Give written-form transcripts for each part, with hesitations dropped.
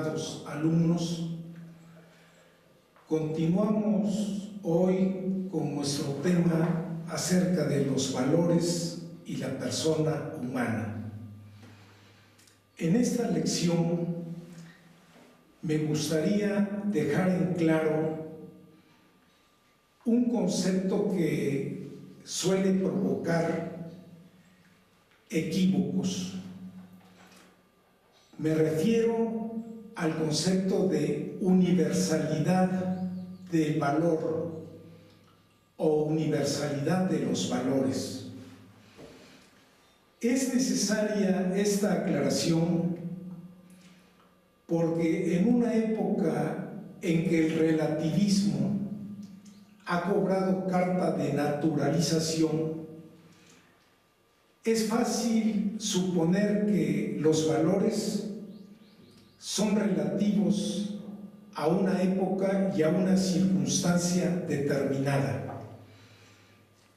estimados alumnos, continuamos hoy con nuestro tema acerca de los valores y la persona humana. En esta lección me gustaría dejar en claro un concepto que suele provocar equívocos. Me refiero al concepto de universalidad del valor o universalidad de los valores. Es necesaria esta aclaración porque en una época en que el relativismo ha cobrado carta de naturalización, es fácil suponer que los valores son relativos a una época y a una circunstancia determinada.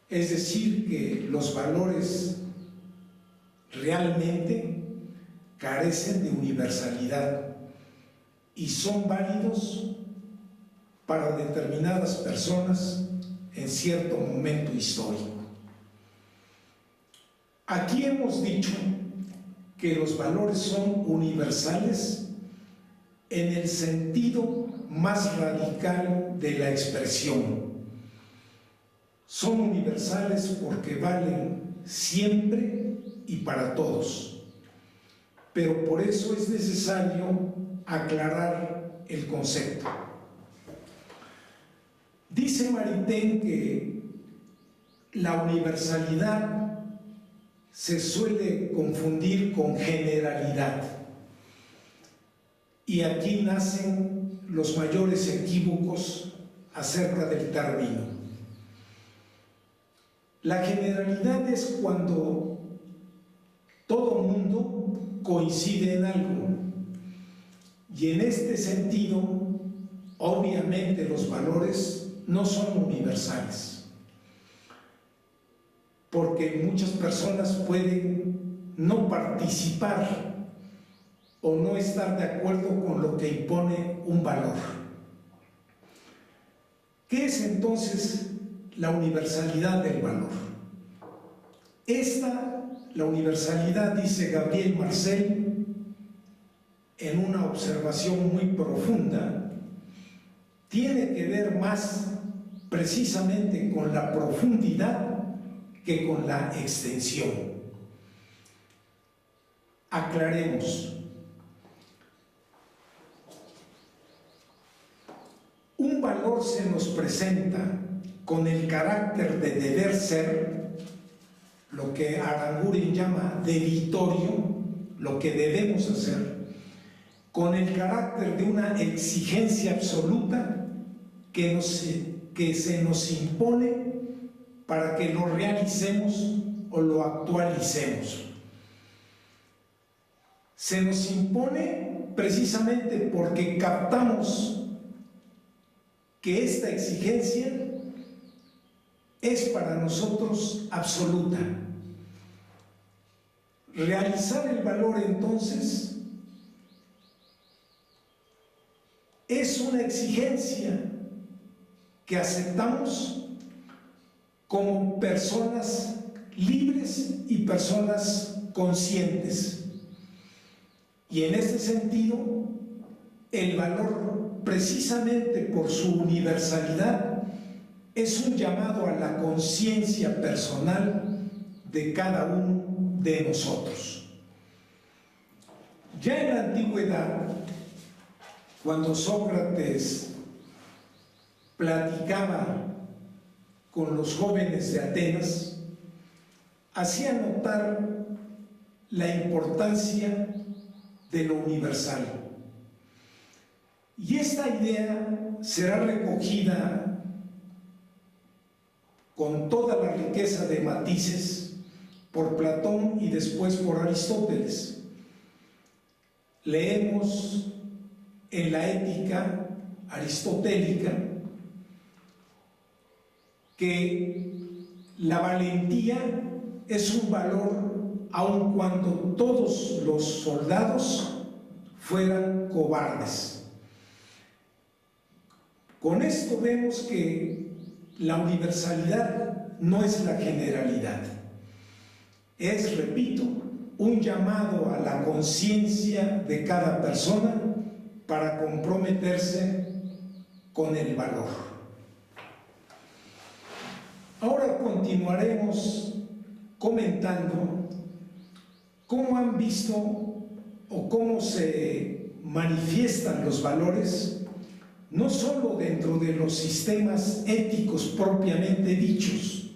Es decir, que los valores realmente carecen de universalidad y son válidos para determinadas personas en cierto momento histórico. Aquí hemos dicho que los valores son universales en el sentido más radical de la expresión. Son universales porque valen siempre y para todos. Pero por eso es necesario aclarar el concepto. Dice Maritain que la universalidad se suele confundir con generalidad. Y aquí nacen los mayores equívocos acerca del término. La generalidad es cuando todo mundo coincide en algo. Y en este sentido, obviamente los valores no son universales. Porque muchas personas pueden no participar o no estar de acuerdo con lo que impone un valor. ¿Qué es entonces la universalidad del valor? La universalidad, dice Gabriel Marcel, en una observación muy profunda, tiene que ver más precisamente con la profundidad que con la extensión. Aclaremos. Un valor se nos presenta con el carácter de deber ser, lo que Aranguren llama debitorio, lo que debemos hacer, con el carácter de una exigencia absoluta que se nos impone para que lo realicemos o lo actualicemos. Se nos impone precisamente porque captamos que esta exigencia es para nosotros absoluta. Realizar el valor entonces es una exigencia que aceptamos como personas libres y personas conscientes. Y en este sentido, el valor, precisamente por su universalidad, es un llamado a la conciencia personal de cada uno de nosotros. Ya en la antigüedad, cuando Sócrates platicaba con los jóvenes de Atenas, hacía notar la importancia de lo universal. Y esta idea será recogida con toda la riqueza de matices por Platón y después por Aristóteles. Leemos en la Ética aristotélica que la valentía es un valor aun cuando todos los soldados fueran cobardes. Con esto vemos que la universalidad no es la generalidad. Es, repito, un llamado a la conciencia de cada persona para comprometerse con el valor. Ahora continuaremos comentando cómo han visto o cómo se manifiestan los valores, no solo dentro de los sistemas éticos propiamente dichos,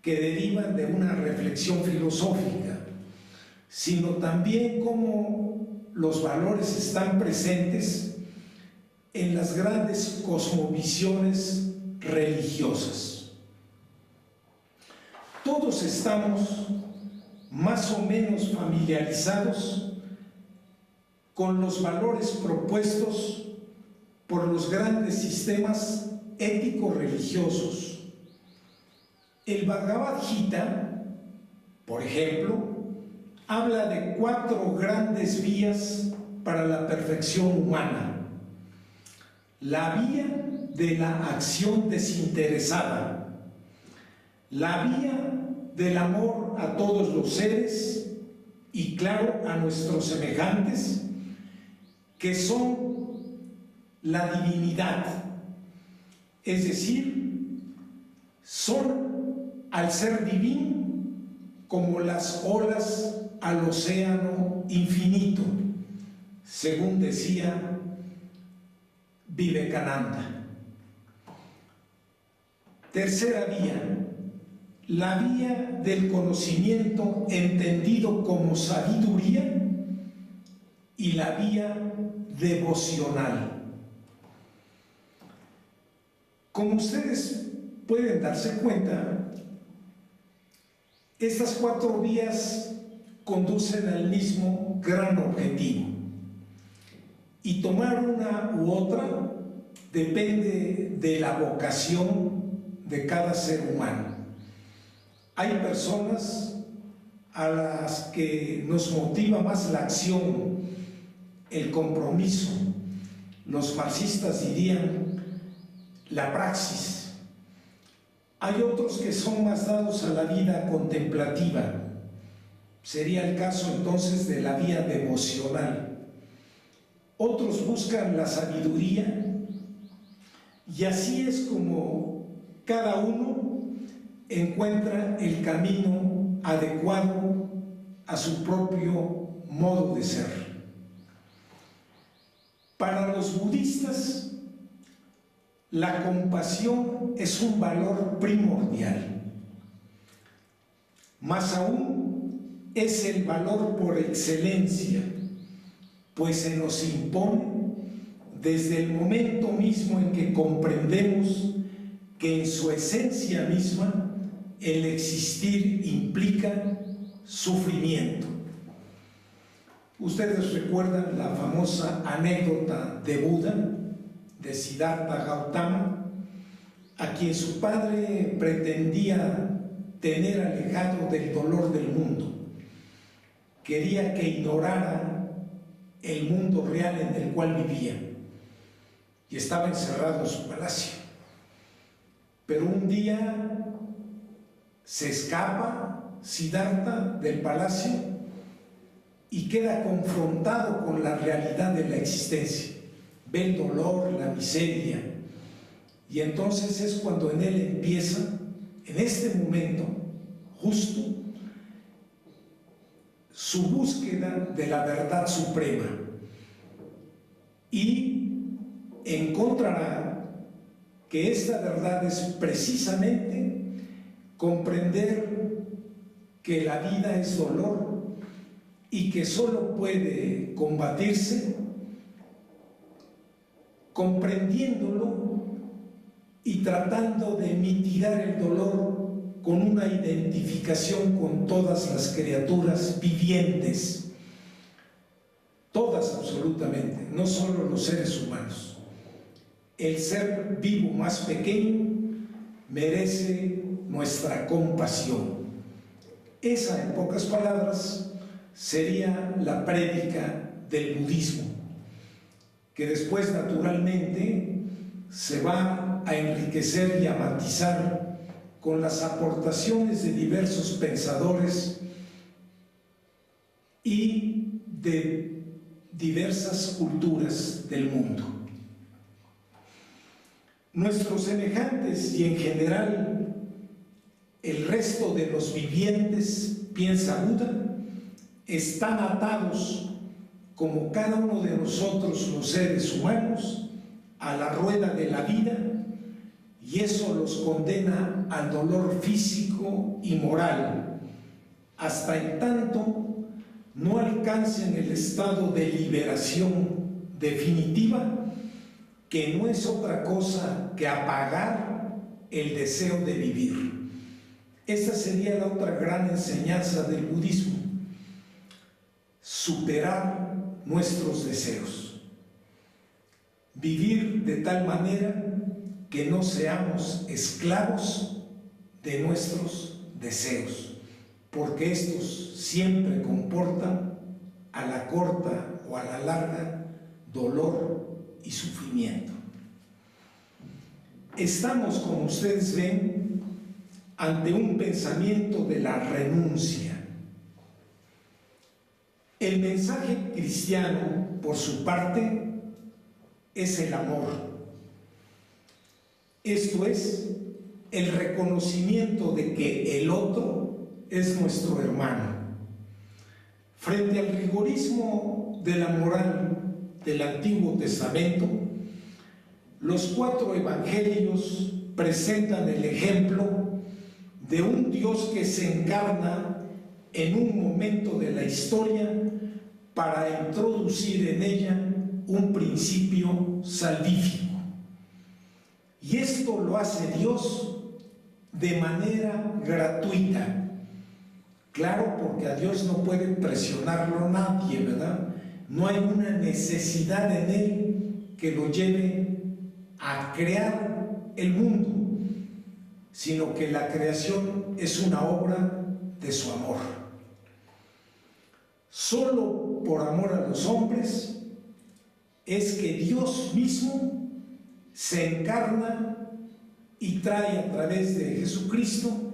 que derivan de una reflexión filosófica, sino también cómo los valores están presentes en las grandes cosmovisiones religiosas. Todos estamos más o menos familiarizados con los valores propuestos por los grandes sistemas éticos religiosos. El Bhagavad Gita, por ejemplo, habla de 4 grandes vías para la perfección humana. La vía de la acción desinteresada, la vía del amor a todos los seres y, claro, a nuestros semejantes, que son la divinidad, es decir, son al ser divino como las olas al océano infinito, según decía Vivekananda. Tercera vía, la vía del conocimiento entendido como sabiduría y la vía devocional. Como ustedes pueden darse cuenta, estas 4 vías conducen al mismo gran objetivo, y tomar una u otra depende de la vocación de cada ser humano. Hay personas a las que nos motiva más la acción, el compromiso. Los marxistas dirían la praxis. Hay otros que son más dados a la vida contemplativa. Sería el caso entonces de la vía devocional. Otros buscan la sabiduría, y así es como cada uno encuentra el camino adecuado a su propio modo de ser. Para los budistas, la compasión es un valor primordial. Más aún, es el valor por excelencia, pues se nos impone desde el momento mismo en que comprendemos que en su esencia misma el existir implica sufrimiento. Ustedes recuerdan la famosa anécdota de Buda, de Siddhartha Gautama, a quien su padre pretendía tener alejado del dolor del mundo. Quería que ignorara el mundo real en el cual vivía, y estaba encerrado en su palacio. Pero un día se escapa Siddhartha del palacio y queda confrontado con la realidad de la existencia. Ve el dolor, la miseria, y entonces es cuando en él empieza, en este momento justo, su búsqueda de la verdad suprema, y encontrará que esta verdad es precisamente comprender que la vida es dolor y que solo puede combatirse comprendiéndolo y tratando de mitigar el dolor con una identificación con todas las criaturas vivientes, todas absolutamente, no solo los seres humanos. El ser vivo más pequeño merece nuestra compasión. Esa, en pocas palabras, sería la prédica del budismo. que después naturalmente se va a enriquecer y a matizar con las aportaciones de diversos pensadores y de diversas culturas del mundo. Nuestros semejantes y en general el resto de los vivientes, piensa Buda, están atados, como cada uno de nosotros los seres humanos, a la rueda de la vida, y eso los condena al dolor físico y moral, hasta en tanto no alcancen el estado de liberación definitiva, que no es otra cosa que apagar el deseo de vivir. Esta sería la otra gran enseñanza del budismo: superar nuestros deseos, vivir de tal manera que no seamos esclavos de nuestros deseos, porque estos siempre comportan, a la corta o a la larga, dolor y sufrimiento. Estamos, como ustedes ven, ante un pensamiento de la renuncia. El mensaje cristiano, por su parte, es el amor. Esto es, el reconocimiento de que el otro es nuestro hermano. Frente al rigorismo de la moral del Antiguo Testamento, los 4 evangelios presentan el ejemplo de un Dios que se encarna en un momento de la historia para introducir en ella un principio salvífico. Y esto lo hace Dios de manera gratuita. Claro, porque a Dios no puede presionarlo nadie, ¿verdad? No hay una necesidad en Él que lo lleve a crear el mundo, sino que la creación es una obra de su amor. Solo por amor a los hombres es que Dios mismo se encarna y trae a través de Jesucristo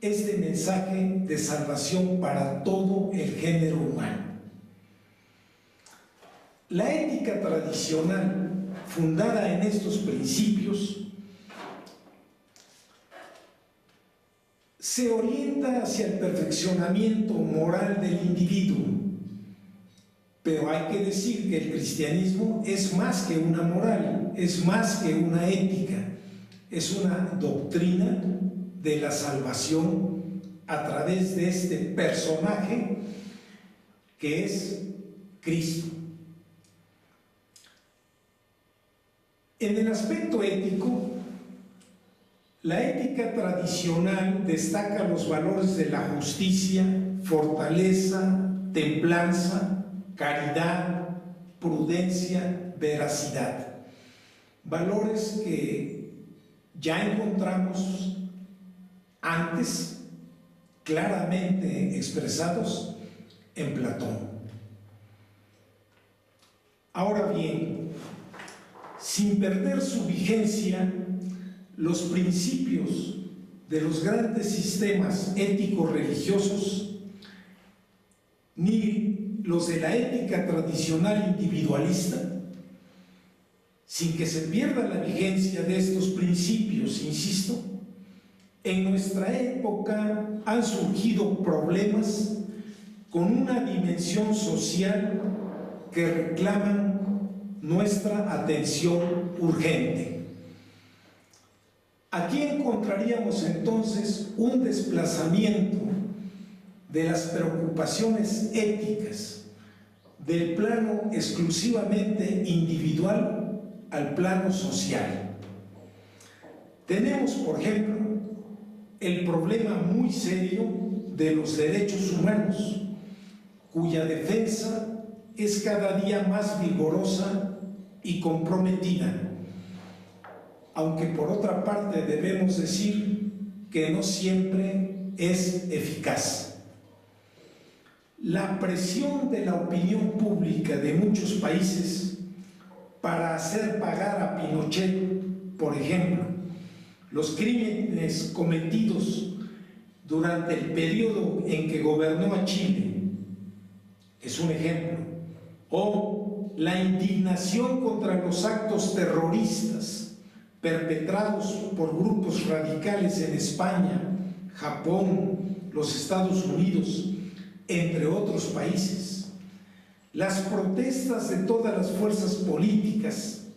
este mensaje de salvación para todo el género humano. La ética tradicional, fundada en estos principios, se orienta hacia el perfeccionamiento moral del individuo, pero hay que decir que el cristianismo es más que una moral, es más que una ética, es una doctrina de la salvación a través de este personaje que es Cristo. En el aspecto ético, la ética tradicional destaca los valores de la justicia, fortaleza, templanza, caridad, prudencia, veracidad. Valores que ya encontramos antes claramente expresados en Platón. Ahora bien, sin perder su vigencia, los principios de los grandes sistemas éticos religiosos, ni los de la ética tradicional individualista, sin que se pierda la vigencia de estos principios, insisto, en nuestra época han surgido problemas con una dimensión social que reclaman nuestra atención urgente. Aquí encontraríamos entonces un desplazamiento de las preocupaciones éticas del plano exclusivamente individual al plano social. Tenemos, por ejemplo, el problema muy serio de los derechos humanos, cuya defensa es cada día más vigorosa y comprometida, aunque por otra parte debemos decir que no siempre es eficaz. La presión de la opinión pública de muchos países para hacer pagar a Pinochet, por ejemplo, los crímenes cometidos durante el periodo en que gobernó a Chile, es un ejemplo, o la indignación contra los actos terroristas perpetrados por grupos radicales en España, Japón, los Estados Unidos, entre otros países. Las protestas de todas las fuerzas políticas,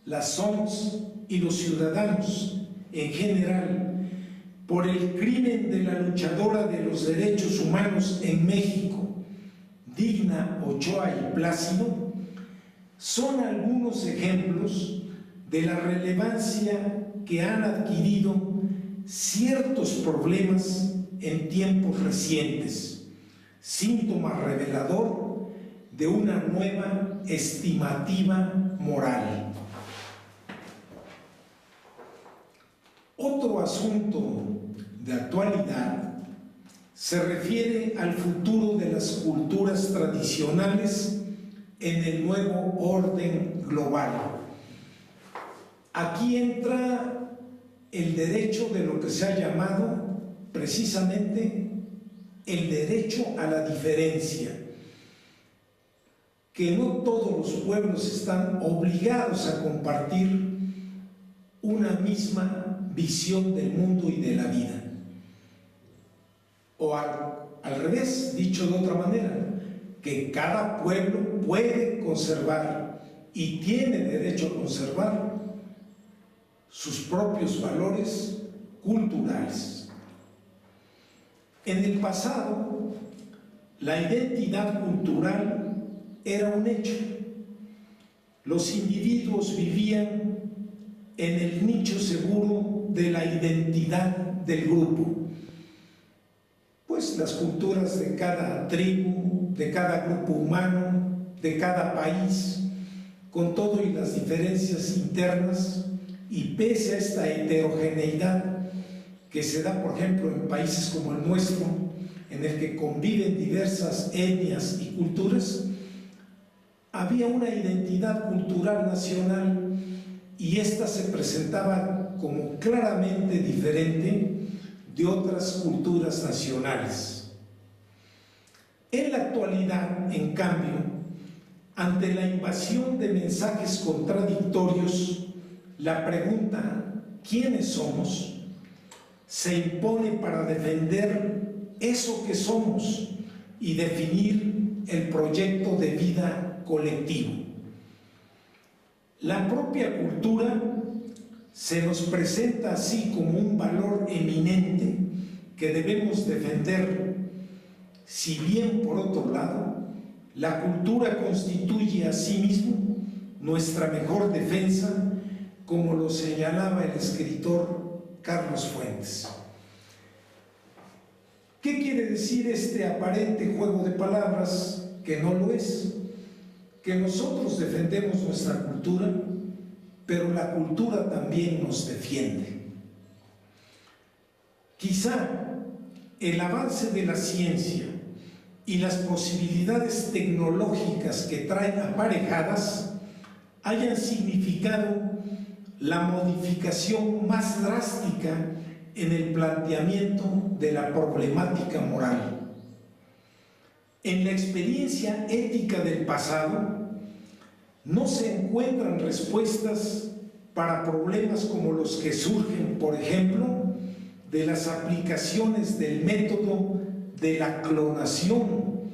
las ONGs y los ciudadanos en general, por el crimen de la luchadora de los derechos humanos en México, Digna Ochoa y Plácido, son algunos ejemplos de la relevancia que han adquirido ciertos problemas en tiempos recientes, síntoma revelador de una nueva estimativa moral. Otro asunto de actualidad se refiere al futuro de las culturas tradicionales en el nuevo orden global. Aquí entra el derecho de lo que se ha llamado precisamente el derecho a la diferencia, que no todos los pueblos están obligados a compartir una misma visión del mundo y de la vida. O al revés, dicho de otra manera, que cada pueblo puede conservar y tiene derecho a conservar sus propios valores culturales. En el pasado, la identidad cultural era un hecho. Los individuos vivían en el nicho seguro de la identidad del grupo. Pues las culturas de cada tribu, de cada grupo humano, de cada país, con todo y las diferencias internas, y pese a esta heterogeneidad que se da, por ejemplo, en países como el nuestro, en el que conviven diversas etnias y culturas, había una identidad cultural nacional y ésta se presentaba como claramente diferente de otras culturas nacionales. En la actualidad, en cambio, ante la invasión de mensajes contradictorios, la pregunta ¿quiénes somos?, se impone para defender eso que somos y definir el proyecto de vida colectivo. La propia cultura se nos presenta así como un valor eminente que debemos defender, si bien por otro lado, la cultura constituye asimismo nuestra mejor defensa, como lo señalaba el escritor Carlos Fuentes. ¿Qué quiere decir este aparente juego de palabras que no lo es? Que nosotros defendemos nuestra cultura, pero la cultura también nos defiende. Quizá el avance de la ciencia y las posibilidades tecnológicas que traen aparejadas hayan significado la modificación más drástica en el planteamiento de la problemática moral. En la experiencia ética del pasado no se encuentran respuestas para problemas como los que surgen, por ejemplo, de las aplicaciones del método de la clonación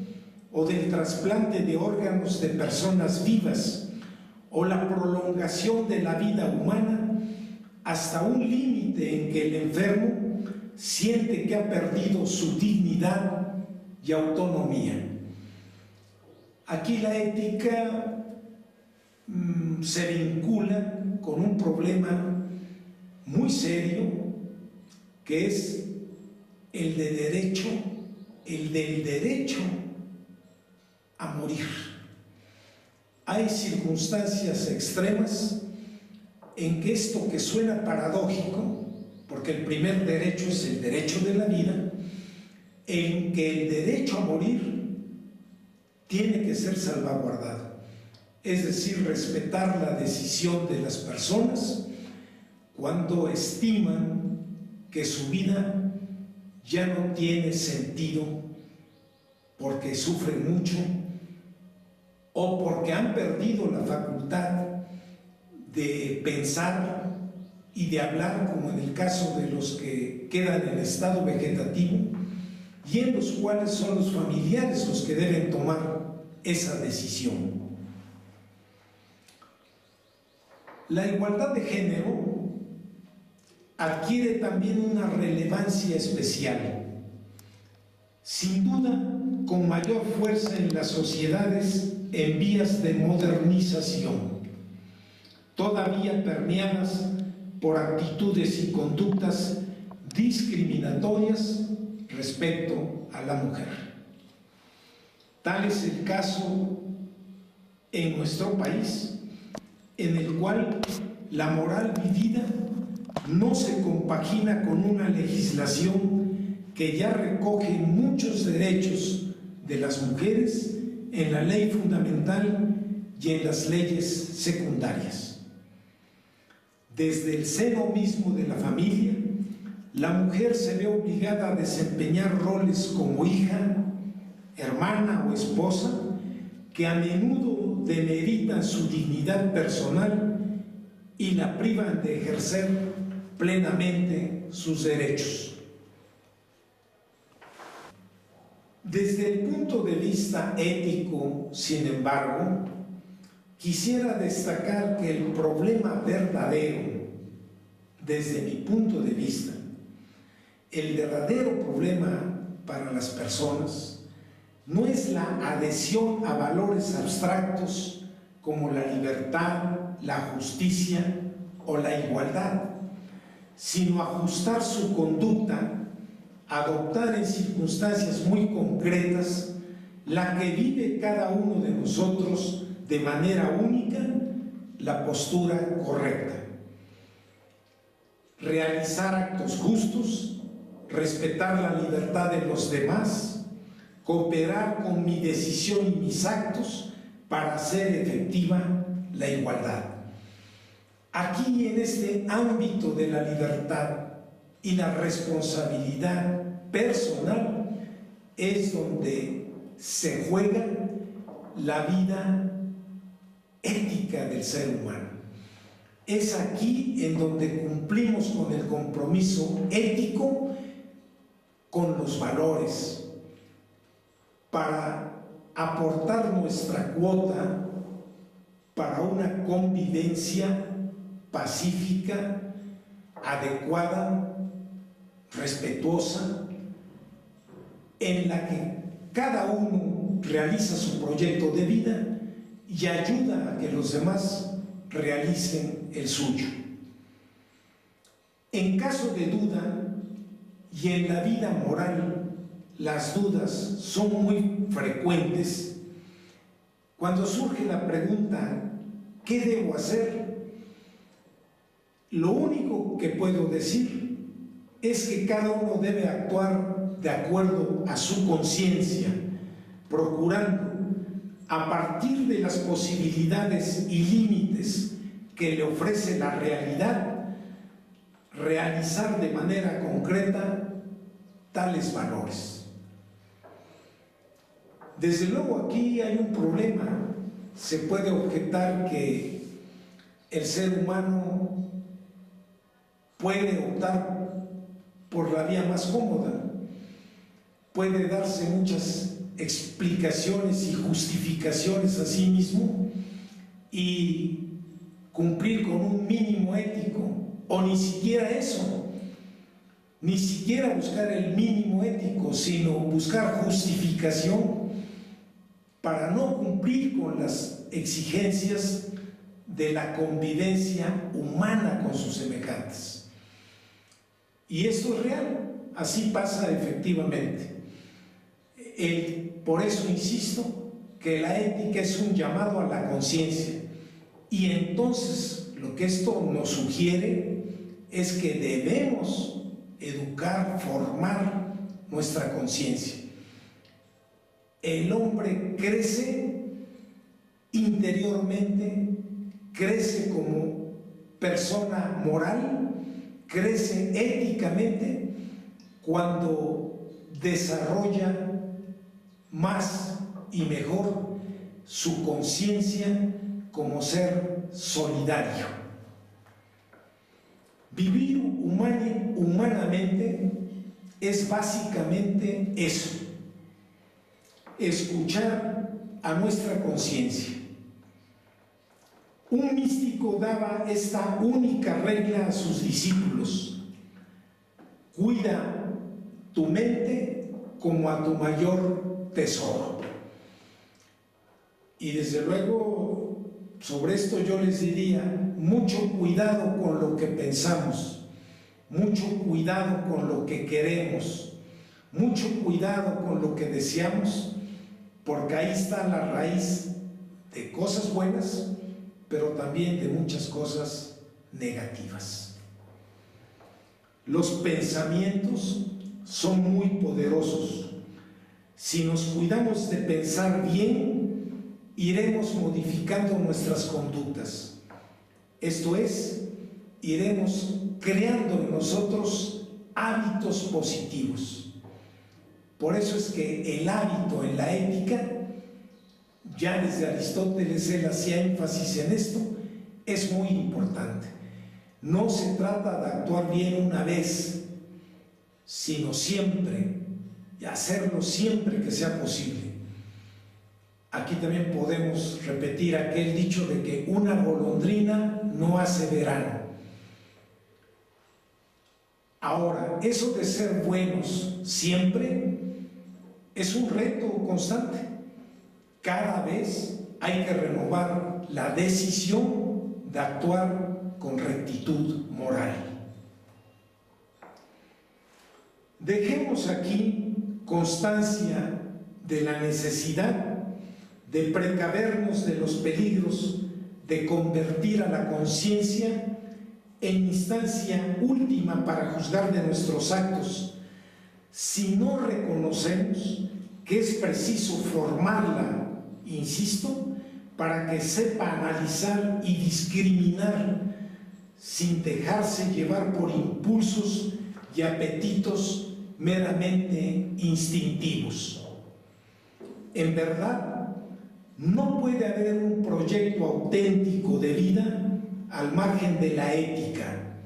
o del trasplante de órganos de personas vivas, o la prolongación de la vida humana hasta un límite en que el enfermo siente que ha perdido su dignidad y autonomía. Aquí la ética se vincula con un problema muy serio, que es el del derecho a morir. Hay circunstancias extremas en que esto, que suena paradójico, porque el primer derecho es el derecho de la vida, en que el derecho a morir tiene que ser salvaguardado. es decir, respetar la decisión de las personas cuando estiman que su vida ya no tiene sentido porque sufren mucho o porque han perdido la facultad de pensar y de hablar, como en el caso de los que quedan en estado vegetativo, y en los cuales son los familiares los que deben tomar esa decisión. La igualdad de género adquiere también una relevancia especial, sin duda con mayor fuerza en las sociedades en vías de modernización, todavía permeadas por actitudes y conductas discriminatorias respecto a la mujer. Tal es el caso en nuestro país, en el cual la moral vivida no se compagina con una legislación que ya recoge muchos derechos de las mujeres en la ley fundamental y en las leyes secundarias. Desde el seno mismo de la familia, la mujer se ve obligada a desempeñar roles como hija, hermana o esposa, que a menudo demeritan su dignidad personal y la privan de ejercer plenamente sus derechos. Desde el punto de vista ético, sin embargo, quisiera destacar que el problema verdadero, desde mi punto de vista, el verdadero problema para las personas no es la adhesión a valores abstractos como la libertad, la justicia o la igualdad, sino ajustar su conducta, adoptar en circunstancias muy concretas la que vive cada uno de nosotros de manera única, la postura correcta. Realizar actos justos, respetar la libertad de los demás, cooperar con mi decisión y mis actos para hacer efectiva la igualdad. Aquí, en este ámbito de la libertad y la responsabilidad personal, es donde se juega la vida ética del ser humano. Es aquí en donde cumplimos con el compromiso ético con los valores, para aportar nuestra cuota para una convivencia pacífica, adecuada, respetuosa, en la que cada uno realiza su proyecto de vida y ayuda a que los demás realicen el suyo. En caso de duda, y en la vida moral, las dudas son muy frecuentes. Cuando surge la pregunta, ¿qué debo hacer? Lo único que puedo decir es que cada uno debe actuar de acuerdo a su conciencia, procurando, a partir de las posibilidades y límites que le ofrece la realidad, realizar de manera concreta tales valores. Desde luego aquí hay un problema. Se puede objetar que el ser humano puede optar por la vía más cómoda, puede darse muchas explicaciones y justificaciones a sí mismo y cumplir con un mínimo ético, o ni siquiera eso, ni siquiera buscar el mínimo ético, sino buscar justificación para no cumplir con las exigencias de la convivencia humana con sus semejantes. Y esto es real, así pasa efectivamente. Por eso insisto que la ética es un llamado a la conciencia, y entonces lo que esto nos sugiere es que debemos educar, formar nuestra conciencia. El hombre crece interiormente, crece como persona moral, crece éticamente cuando desarrolla más y mejor su conciencia como ser solidario. Vivir humanamente es básicamente eso: escuchar a nuestra conciencia. Un místico daba esta única regla a sus discípulos: cuida tu mente como a tu mayor tesoro. Y desde luego, sobre esto yo les diría: mucho cuidado con lo que pensamos, mucho cuidado con lo que queremos, mucho cuidado con lo que deseamos, porque ahí está la raíz de cosas buenas, pero también de muchas cosas negativas. Los pensamientos son muy poderosos. Si nos cuidamos de pensar bien, iremos modificando nuestras conductas. Esto es, iremos creando en nosotros hábitos positivos. Por eso es que el hábito en la ética, ya desde Aristóteles él hacía énfasis en esto, es muy importante. No se trata de actuar bien una vez, sino siempre, y hacerlo siempre que sea posible. Aquí también podemos repetir aquel dicho de que una golondrina no hace verano. Ahora, eso de ser buenos siempre es un reto constante. Cada vez hay que renovar la decisión de actuar con rectitud moral. Dejemos aquí constancia de la necesidad de precavernos de los peligros de convertir a la conciencia en instancia última para juzgar de nuestros actos, si no reconocemos que es preciso formarla, insisto, para que sepa analizar y discriminar sin dejarse llevar por impulsos y apetitos meramente instintivos. En verdad, no puede haber un proyecto auténtico de vida al margen de la ética.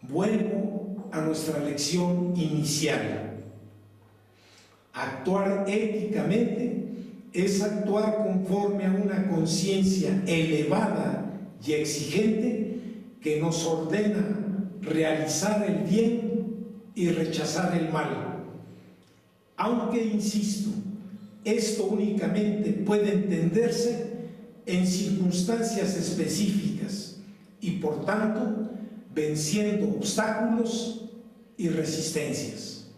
Vuelvo a nuestra lección inicial. Actuar éticamente es actuar conforme a una conciencia elevada y exigente que nos ordena realizar el bien y rechazar el mal. Aunque, insisto, esto únicamente puede entenderse en circunstancias específicas y, por tanto, venciendo obstáculos y resistencias.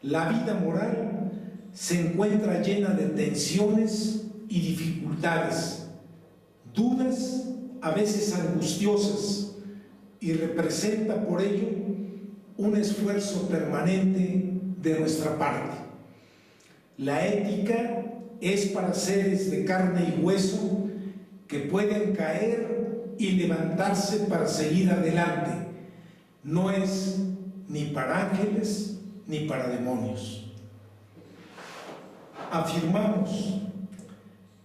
La vida moral se encuentra llena de tensiones y dificultades, dudas a veces angustiosas, y representa por ello un esfuerzo permanente de nuestra parte. La ética es para seres de carne y hueso que pueden caer y levantarse para seguir adelante. No es ni para ángeles ni para demonios. Afirmamos: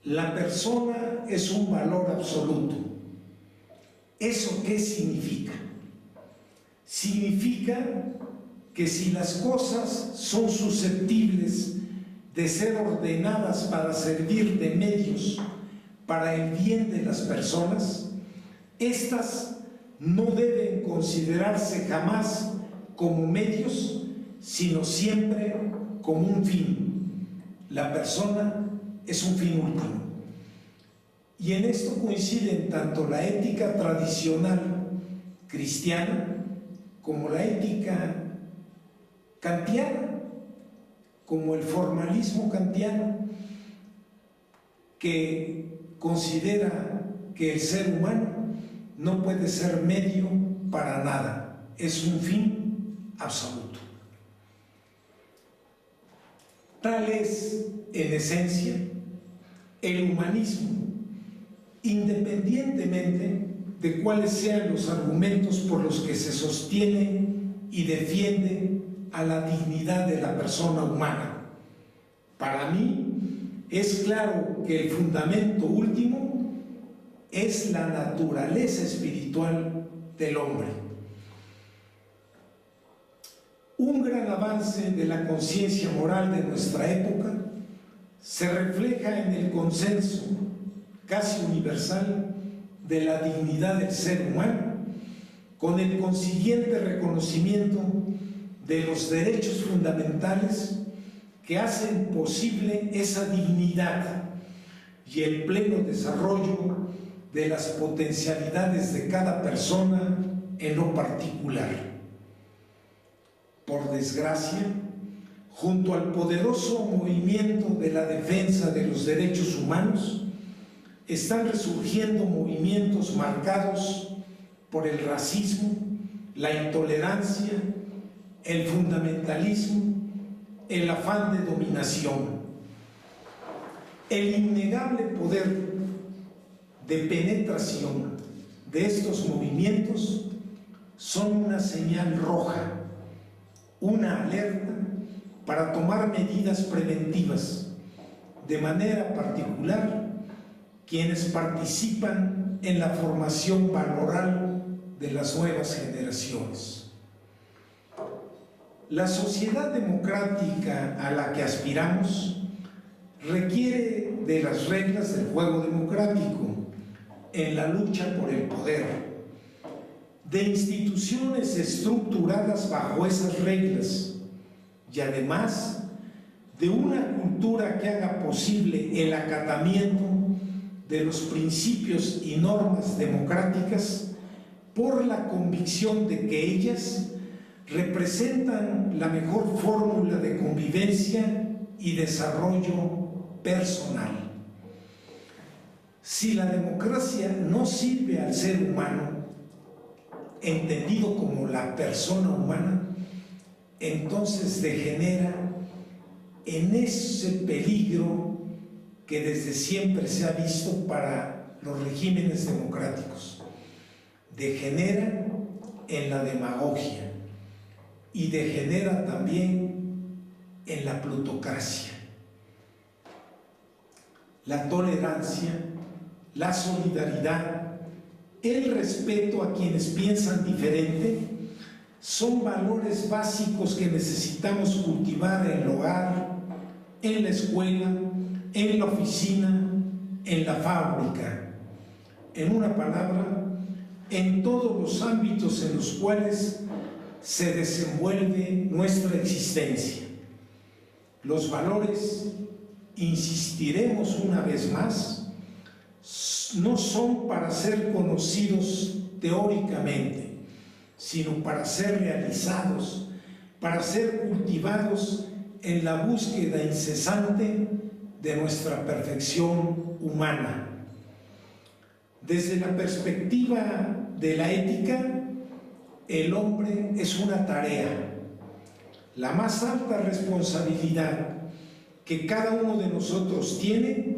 la persona es un valor absoluto. ¿Eso qué significa? Significa que si las cosas son susceptibles de ser ordenadas para servir de medios para el bien de las personas, éstas no deben considerarse jamás como medios, sino siempre como un fin. La persona es un fin último. Y en esto coinciden tanto la ética tradicional cristiana como la ética kantiana, como el formalismo kantiano, que considera que el ser humano no puede ser medio para nada, es un fin absoluto. Tal es, en esencia, el humanismo, independientemente de cuáles sean los argumentos por los que se sostiene y defiende a la dignidad de la persona humana. Para mí es claro que el fundamento último es la naturaleza espiritual del hombre. Un gran avance de la conciencia moral de nuestra época se refleja en el consenso casi universal de la dignidad del ser humano, con el consiguiente reconocimiento de los derechos fundamentales que hacen posible esa dignidad y el pleno desarrollo de las potencialidades de cada persona en lo particular. Por desgracia, junto al poderoso movimiento de la defensa de los derechos humanos, están resurgiendo movimientos marcados por el racismo, la intolerancia, el fundamentalismo, el afán de dominación. El innegable poder de penetración de estos movimientos son una señal roja, una alerta para tomar medidas preventivas, de manera particular quienes participan en la formación valoral de las nuevas generaciones. La sociedad democrática a la que aspiramos requiere de las reglas del juego democrático en la lucha por el poder, de instituciones estructuradas bajo esas reglas y además de una cultura que haga posible el acatamiento de los principios y normas democráticas por la convicción de que ellas representan la mejor fórmula de convivencia y desarrollo personal. Si la democracia no sirve al ser humano, entendido como la persona humana, entonces degenera en ese peligro que desde siempre se ha visto para los regímenes democráticos. Degenera en la demagogia y degenera también en la plutocracia. La tolerancia, la solidaridad, el respeto a quienes piensan diferente son valores básicos que necesitamos cultivar en el hogar, en la escuela, en la oficina, en la fábrica. En una palabra, en todos los ámbitos en los cuales se desenvuelve nuestra existencia. Los valores, insistiremos una vez más, no son para ser conocidos teóricamente, sino para ser realizados, para ser cultivados en la búsqueda incesante de nuestra perfección humana. Desde la perspectiva de la ética, el hombre es una tarea. La más alta responsabilidad que cada uno de nosotros tiene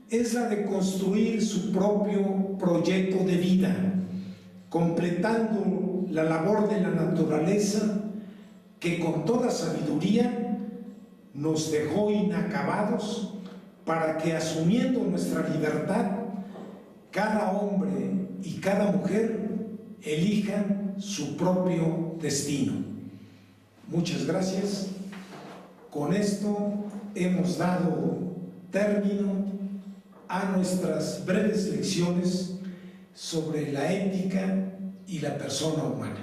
es la de construir su propio proyecto de vida, completando la labor de la naturaleza que con toda sabiduría nos dejó inacabados para que, asumiendo nuestra libertad, cada hombre y cada mujer elijan su propio destino. Muchas gracias. Con esto hemos dado término a nuestras breves lecciones sobre la ética y la persona humana.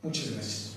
Muchas gracias.